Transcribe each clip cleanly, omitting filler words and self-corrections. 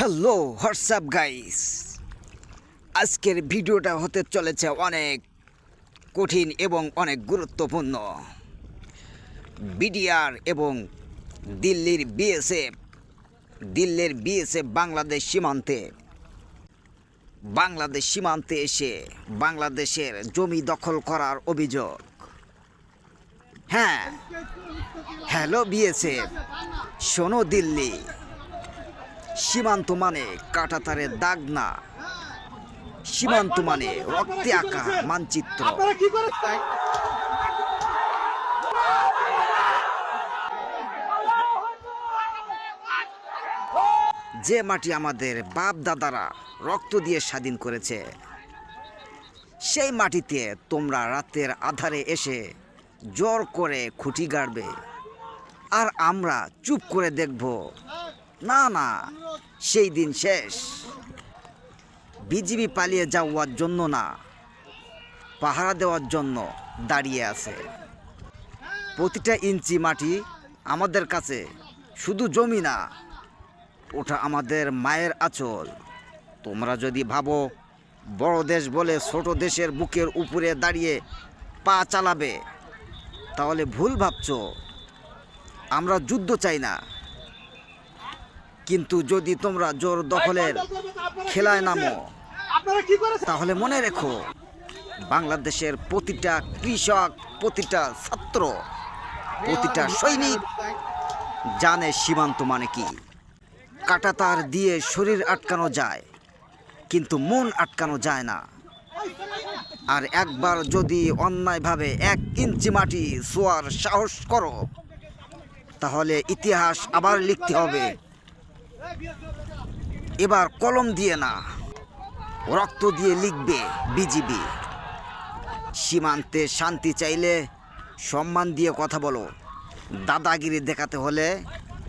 Hello WhatsApp guys, আজকের ভিডিওটা হতে চলেছে অনেক কঠিন এবং অনেক গুরুত্বপূর্ণ। বিডিআর এবং দিল্লির বিএসএফ বাংলাদেশ সীমান্তে এসে বাংলাদেশের জমি দখল করার অভিযোগ। হ্যাঁ, হ্যালো বিএসএফ, শোনো দিল্লি, সীমান্ত মানে কাঁটাতারের দাগ না, সীমান্ত মানে রক্তে আঁকা মানচিত্র। যে মাটি আমাদের বাপ দাদারা রক্ত দিয়ে স্বাধীন করেছে, সেই মাটিতে তোমরা রাতের আধারে এসে জোর করে খুঁটি গাড়বে, আর আমরা চুপ করে দেখব? না না, সেই দিন শেষ। বিজিবি পালিয়ে যাওয়ার জন্য না, পাহারা দেওয়ার জন্য দাঁড়িয়ে আছে। প্রতিটা ইঞ্চি মাটি আমাদের কাছে শুধু জমি না, ওটা আমাদের মায়ের আঁচল। তোমরা যদি ভাবো বড় দেশ বলে ছোট দেশের বুকের উপরে দাঁড়িয়ে পা চালাবে, তাহলে ভুল ভাবছো। আমরা যুদ্ধ চাই না, কিন্তু যদি তোমরা জোর দখলের খেলায় নামো, তাহলে মনে রেখো, বাংলাদেশের প্রতিটা কৃষক, প্রতিটা ছাত্র, প্রতিটা সৈনিক জানে সীমান্ত মানে কি। কাঁটাতার দিয়ে শরীর আটকানো যায়, কিন্তু মন আটকানো যায় না। আর একবার যদি অন্যায়ভাবে 1 ইঞ্চি মাটি ছোঁয়ার সাহস করো, তাহলে ইতিহাস আবার লিখতে হবে। এবার কলম দিয়ে না, রক্ত দিয়ে লিখবে বিজিবি। সীমান্তে শান্তি চাইলে সম্মান দিয়ে কথা বলো, দাদাগিরি দেখাতে হলে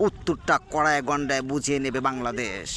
উত্তরটা কড়ায় গন্ডায় বুঝিয়ে নেবে বাংলাদেশ।